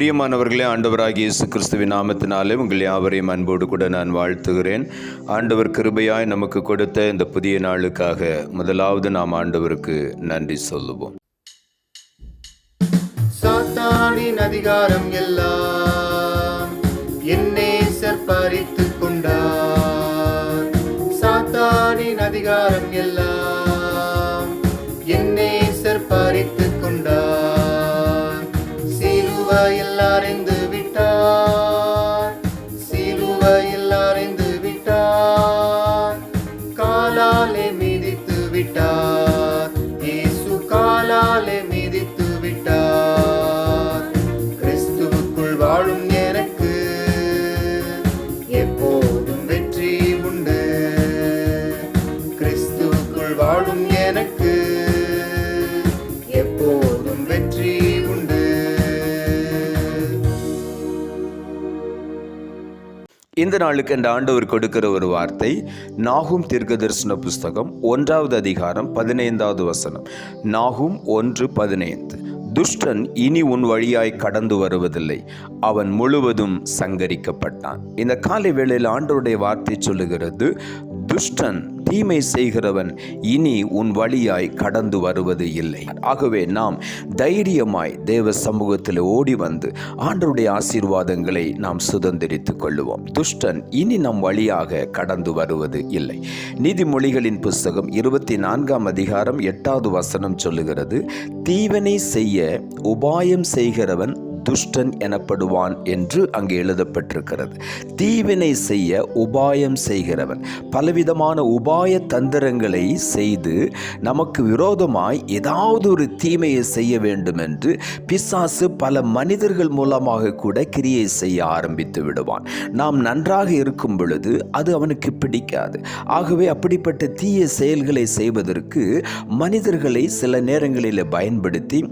பிரியமானவர்களே, ஆண்டவராகிய இயேசு கிறிஸ்துவின் நாமத்தினாலே உங்கள் யாவரையும் அன்போடு கூட நான் வாழ்த்துகிறேன். ஆண்டவர் கிருபையாய் நமக்கு கொடுத்த இந்த புதிய நாளுக்காக முதலாவது நாம் ஆண்டவருக்கு நன்றி சொல்லுவோம். சாத்தானின் அதிகாரம் எல்லாம் என் நேசர் பறித்துக் கொண்டார். சாத்தானின் அதிகாரம் எல்லாம் என் நேசர் பறித்துக் கொண்டார். சிலுவையில் அறைந்து விட்டார், சிலுவையில் அறைந்து விட்டார். காலாலே மிதித்து விட்டார், இயேசு காலாலே மிதித்து விட்டார். கிறிஸ்துவுக்குள் வாழும் எனக்கு எப்போதும் வெற்றி உண்டு. கிறிஸ்துவுக்குள் வாழும் எனக்கு எப்போதும் வெற்றி உண்டு. இந்த நாளுக்கு இந்த ஆண்டவர் கொடுக்கிற ஒரு வார்த்தை நாகும் தீர்க்கதரிசன புஸ்தகம் 1வது அதிகாரம் 15வது வசனம். நாகும் 1:15. துஷ்டன் இனி உன் வழியாய் கடந்து வருவதில்லை, அவன் முழுவதும் சங்கரிக்கப்பட்டான். இந்த காலை வேளையில் ஆண்டவருடைய வார்த்தை சொல்லுகிறது, துஷ்டன் தீமை செய்கிறவன் இனி உன் வழியாய் கடந்து வருவது இல்லை. ஆகவே நாம் தைரியமாய் தேவ சமூகத்தில் ஓடி வந்து ஆண்டவருடைய ஆசீர்வாதங்களை நாம் சுதந்திரித்துக் கொள்ளுவோம். துஷ்டன் இனி நம் வழியாக கடந்து வருவது இல்லை. நீதிமொழிகளின் புஸ்தகம் 24ஆம் அதிகாரம் 8வது வசனம் சொல்லுகிறது, தீவனை செய்ய உபாயம் செய்கிறவன் துஷ்டன் எனப்படுவான் என்று அங்கே எழுதப்பட்டிருக்கிறது. தீவினை செய்ய உபாயம் செய்கிறவன், பலவிதமான உபாய தந்திரங்களை செய்து நமக்கு விரோதமாய் ஏதாவது ஒரு தீமையை செய்ய வேண்டும் என்று பிசாசு பல மனிதர்கள் மூலமாக கூட கிரியை செய்ய ஆரம்பித்து விடுவான். நாம் நன்றாக இருக்கும் பொழுது அது அவனுக்கு பிடிக்காது. ஆகவே அப்படிப்பட்ட தீய செயல்களை செய்வதற்கு மனிதர்களை சில நேரங்களில் பயன்படுத்தி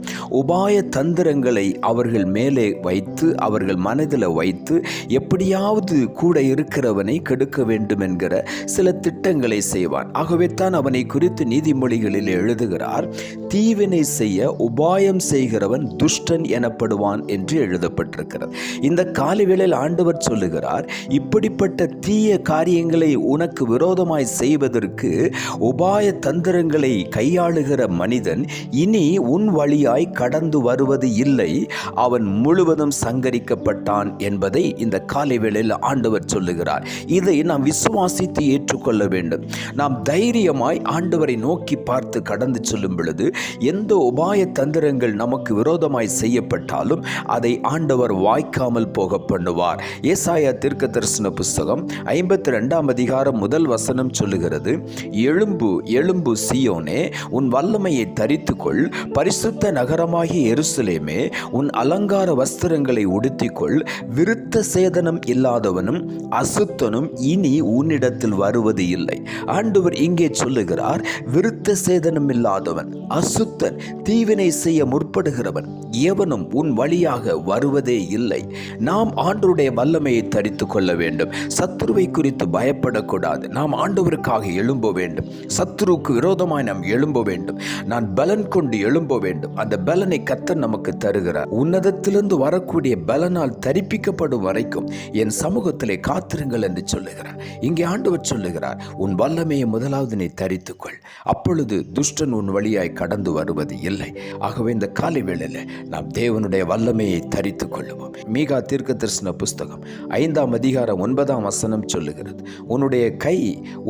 உபாய தந்திரங்களை அவர்கள் மேலே வைத்து அவர்கள் மனதில் வைத்து எப்படியாவது கூட இருக்கிறவனை கெடுக்க வேண்டும் என்கிற சில திட்டங்களை செய்வான். ஆகவே தான் அவனை குறித்து நீதிமொழிகளில் எழுதுகிறார், தீவினை செய்ய உபாயம் செய்கிறவன் துஷ்டன் எனப்படுவான் என்று எழுதப்பட்டிருக்கிறது. இந்த காலைவேளையில் ஆண்டவர் சொல்லுகிறார், இப்படிப்பட்ட தீய காரியங்களை உனக்கு விரோதமாய் செய்வதற்கு உபாய தந்திரங்களை கையாளுகிற மனிதன் இனி உன் வழியாய் கடந்து வருவது இல்லை, அவன் முழுவதும் சங்கரிக்கப்பட்டான் என்பதை இந்த காலை வேளையில் ஆண்டவர் சொல்லுகிறார். இதை நாம் விசுவாசித்து ஏற்றுக்கொள்ள வேண்டும். நாம் தைரியமாய் ஆண்டவரை நோக்கி பார்த்து கடந்து செல்லும் பொழுது எந்த உபாய தந்திரங்கள் நமக்கு விரோதமாய் செய்யப்பட்டாலும் அதை ஆண்டவர் வாய்க்காமல் போக பண்ணுவார். ஏசாயா தீர்க்கதரிசன புஸ்தகம் 52ஆம் அதிகாரம் 1 வசனம் சொல்லுகிறது, எழும்பு எழும்பு சீயோனே, உன் வல்லமையை தரித்துக்கொள், பரிசுத்த நகரமாகிய எருசலேமே, உன் அலங்கார வஸ்திரங்களை உடுத்திக்கொள், விருத்த சேதனம் இல்லாதவனும் அசுத்தனும் இனி உன்னிடத்தில் வருவது இல்லை. ஆண்டவர் இங்கே சொல்லுகிறார், விருத்த சேதனம் இல்லாதவன், அசுத்தன், தீவினை செய்ய முற்படுகிறவன் எவனும் உன் வழியாக வருவதே இல்லை. நாம் ஆண்டவருடைய வல்லமையை தரித்துக் கொள்ள வேண்டும். சத்துருவை குறித்து பயப்படக்கூடாது. நாம் ஆண்டவருக்காக எழும்ப வேண்டும். சத்துருவுக்கு விரோதமாய் நாம் எழும்ப வேண்டும். நான் பலன் கொண்டு எழும்ப வேண்டும். அந்த பலனை கர்த்தர் நமக்கு தருகிறார். உன்னதத்திலிருந்து வரக்கூடிய பலனால் தரிப்பிக்கப்படும் வரைக்கும் என் சமூகத்திலே காத்திருங்கள் என்று சொல்லுகிறார். இங்கே ஆண்டவர் சொல்லுகிறார், உன் வல்லமையை முதலாவது நீ தரித்துக்கொள், அப்பொழுது துஷ்டன் உன் வழியாய் கடந்து வருவது இல்லை. ஆகவே இந்த காலை வேளையில் நாம் தேவனுடைய வல்லமையை தரித்துக் கொள்ளுவோம். மீகா தீர்க்கதரிசன புஸ்தகம் 5ஆம் அதிகாரம் 9ஆம் வசனம் சொல்லுகிறது, உன்னுடைய கை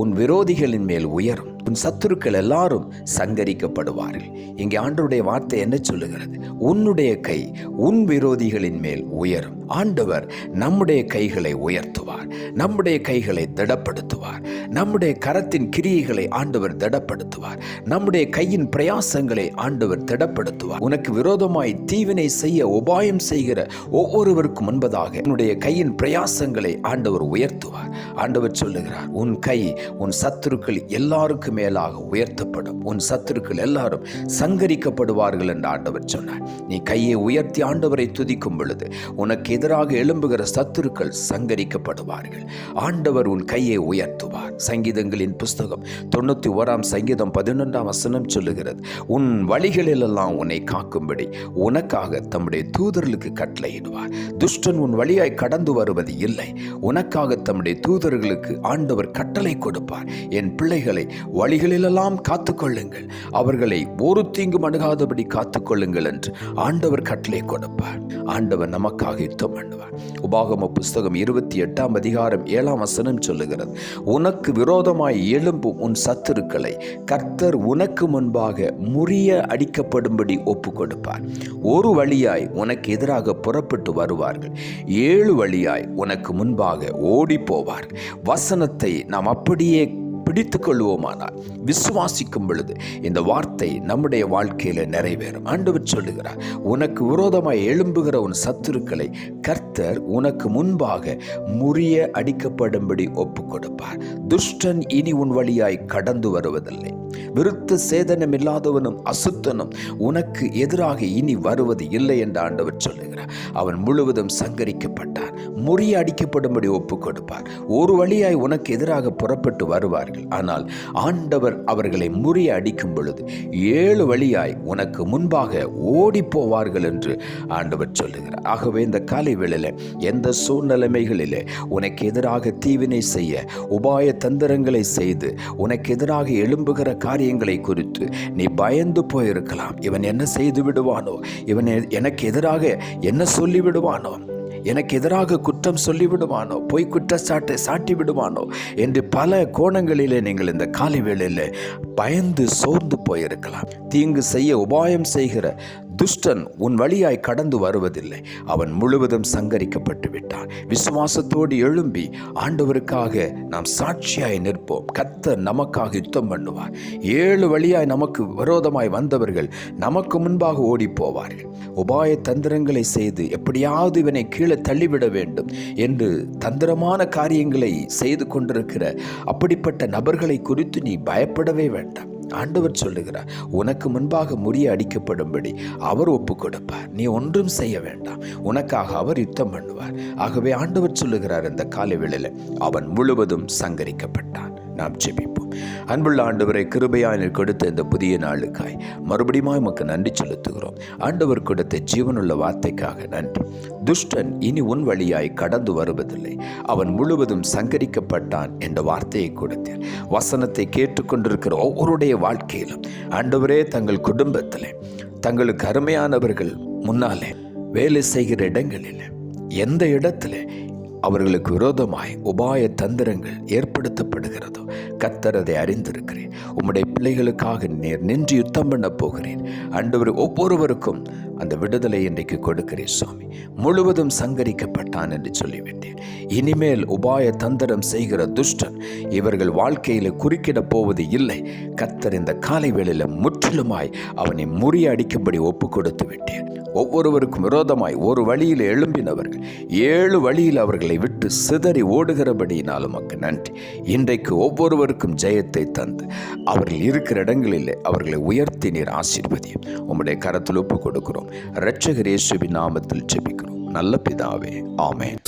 உன் விரோதிகளின் மேல் உயரும், உன் சத்துருக்கள் எல்லாரும் சங்கரிக்கப்படுவார்கள். இங்கே ஆண்டவருடைய வார்த்தை என்ன சொல்லுகிறது? உன்னுடைய கை உன் விரோதிகளின் மேல் உயரும். ஆண்டவர் நம்முடைய கைகளை உயர்த்துவார், நம்முடைய கைகளை திடப்படுத்துவார், நம்முடைய கரத்தின் கிரியைகளை ஆண்டவர் திடப்படுத்துவார், நம்முடைய கையின் பிரயாசங்களை ஆண்டவர் திடப்படுத்துவார். உனக்கு விரோதமாய் தீவினை செய்ய உபாயம் செய்கிற ஒவ்வொருவருக்கும் முன்பதாக உன்னுடைய கையின் பிரயாசங்களை ஆண்டவர் உயர்த்துவார். ஆண்டவர் சொல்லுகிறார், உன் கை உன் சத்துருக்கள் எல்லாருக்கும் மேலாக உயர்த்தப்படும். உன் சத்துருக்கள் எல்லாரும் சங்கரிக்கப்படுவார்கள் என்று ஆண்டவர் சொன்னார். நீ கையை உயர்த்தி ஆண்டவரை துதிக்கும் பொழுது உனக்கு எதிராக எழும்புகிற சத்துருக்கள் சங்கரிக்கப்படுவார்கள். ஆண்டவர் உன் கையை உயர்த்துவார். சங்கீதங்களின் புஸ்தகம் 91 சங்கீதம் 11 சொல்லுகிறது, உன் வழிகளிலெல்லாம் உன்னை காக்கும்படி உனக்காக தம்முடைய தூதர்களுக்கு கட்டளையிடுவார். துஷ்டன் உன் வழியாய் கடந்து வருவது இல்லை. உனக்காக தம்முடைய தூதர்களுக்கு ஆண்டவர் கட்டளை கொடுப்பார். என் பிள்ளைகளை வழிகளிலெல்லாம் காத்துக்கொள்ளுங்கள், அவர்களை ஒரு தீங்கும் அணுகாதபடி காத்துக்கொள்ளுங்கள் என்று ஆண்டவர் கட்டளை கொடுப்பார். ஆண்டவர் நமக்காக யுத்தம் பண்ணுவார். உபாகம புஸ்தகம் 28 சொல்லுகிறது, உனக்கு விரோதமாய் எழும்பும் உன் சத்துருக்களை கர்த்தர் உனக்கு முன்பாக முறிய அடிக்கப்படும்படி ஒப்பு கொடுப்பார். ஒரு வழியாய் உனக்கு எதிராக புறப்பட்டு வருவார்கள், 7 வழியாய் உனக்கு முன்பாக ஓடி போவார்கள். வசனத்தை நாம் அப்படியே பிடித்து கொள்வோமானால், விசுவாசிக்கும் பொழுது இந்த வார்த்தை நம்முடைய வாழ்க்கையில நிறைவேறும். ஆண்டவர் சொல்லுகிறார், உனக்கு விரோதமாய் எழும்புகிற உன் சத்துருக்களை கர்த்தர் உனக்கு முன்பாக முறிய அடிக்கப்படும்படி ஒப்பு கொடுப்பார். துஷ்டன் இனி உன் வழியாய் கடந்து வருவதில்லை. விருத்த சேதனம் இல்லாதவனும் அசுத்தனும் உனக்கு எதிராக இனி வருவது இல்லை என்று ஆண்டவர் சொல்லுகிறார். அவன் முழுவதும் சங்கரிக்கப்பட்டார், முறிய அடிக்கப்படும்படி ஒப்பு கொடுப்பார். ஒரு வழியாய் உனக்கு எதிராக புறப்பட்டு வருவார்கள், ஆனால் ஆண்டவர் அவர்களை முறிய அடிக்கும் பொழுது 7 வழியாய் உனக்கு முன்பாக ஓடி போவார்கள் என்று ஆண்டவர் சொல்லுகிறார். ஆகவே இந்த காலை வேளையிலே எந்த சூழ்நிலைமைகளிலே உனக்கு எதிராக தீவினை செய்ய உபாய தந்திரங்களை செய்து உனக்கு எதிராக எழும்புகிற காரியங்களை குறித்து நீ பயந்து போயிருக்கலாம். இவன் என்ன செய்து விடுவானோ, இவன் எனக்கு எதிராக என்ன சொல்லி விடுவானோ, எனக்கு எதிராக குற்றம் சொல்லிவிடுவானோ, பொய் குற்றச்சாட்டை சாட்டி விடுவானோ என்று பல கோணங்களிலே நீங்கள் இந்த காலை வேளையிலே பயந்து சோர்ந்து போயிருக்கலாம். தீங்கு செய்ய உபாயம் செய்கிற துஷ்டன் உன் வழியாய் கடந்து வருவதில்லை. அவன் முழுவதும் சங்கரிக்கப்பட்டு விட்டான். விசுவாசத்தோடு எழும்பி ஆண்டவருக்காக நாம் சாட்சியாய் நிற்போம். கர்த்தர் நமக்காக யுத்தம் பண்ணுவார். 7 வழியாய் நமக்கு விரோதமாய் வந்தவர்கள் நமக்கு முன்பாக ஓடி போவார்கள். உபாய தந்திரங்களை செய்து எப்படியாவது இவனை கீழே தள்ளிவிட வேண்டும் என்று தந்திரமான காரியங்களை செய்து கொண்டிருக்கிற அப்படிப்பட்ட நபர்களை குறித்து நீ பயப்படவே வேண்டாம். ஆண்டவர் சொல்லுகிறார், உனக்கு முன்பாக முறிய அடிக்கப்படும்படி அவர் ஒப்பு கொடுப்பார். நீ ஒன்றும் செய்ய வேண்டாம், உனக்காக அவர் யுத்தம் பண்ணுவார். ஆகவே ஆண்டவர் சொல்லுகிறார், இந்த காலை வேளையில அவன் முழுவதும் சங்கரிக்கப்பட்டான். நாம் ஜெபிப்போம். அன்புள்ள ஆண்டவரை, கிருபையாய் நீர் கொடுத்த இந்த புதிய நாளுக்காய் மறுபடியும் உமக்கு நன்றி செலுத்துகிறோம். ஆண்டவர் கொடுத்த ஜீவனுள்ள வார்த்தைக்காக நன்றி. துஷ்டன் இனி உன் வழியாய் கடந்து வருவதில்லை, அவன் முழுவதும் சங்கரிக்கப்பட்டான் என்ற வார்த்தையை கொடுத்தேன். வசனத்தை கேட்டுக்கொண்டிருக்கிற ஒவ்வொருடைய வாழ்க்கையிலும் ஆண்டவரே, தங்கள் குடும்பத்திலே தங்களுக்கு அருமையானவர்கள் முன்னாலே வேலை செய்கிற இடங்களில் எந்த இடத்துல அவர்களுக்கு விரோதமாய் உபாய தந்திரங்கள் ஏற்படுத்தப்படுகிறதோ கர்த்தர் அதை அறிந்திருக்கிறேன். உம்முடைய பிள்ளைகளுக்காக நீர் நின்று யுத்தம் பண்ண போகிறேன். ஆண்டவர் ஒவ்வொருவருக்கும் அந்த விடுதலை இன்றைக்கு கொடுக்கிறேன் சுவாமி. முழுவதும் சங்கரிக்கப்பட்டான் என்று சொல்லிவிட்டேன். இனிமேல் உபாய தந்திரம் செய்கிற துஷ்டன் இவர்கள் வாழ்க்கையில குறுக்கிட போவது இல்லை. கர்த்தர் இந்த காலை வேளையில முற்றிலுமாய் அவனை முறியடிக்கும்படி ஒப்பு கொடுத்து விட்டேன். ஒவ்வொருவருக்கும் விரோதமாய் ஒரு வழியில் எழும்பினவர்கள் 7 வழியில் அவர்களை விட்டு சிதறி ஓடுகிறபடியினால் உமக்கு நன்றி. இன்றைக்கு ஒவ்வொருவருக்கும் ஜெயத்தை தந்து அவர்கள் இருக்கிற இடங்களிலே அவர்களை உயர்த்தி நீர் ஆசீர்வதியும். உம்முடைய கரத்தில் ஒப்பு கொடுக்கிறோம். இரட்சகர் இயேசுவின் நாமத்தில் ஜெபிக்கிறோம் நல்ல பிதாவே, ஆமென்.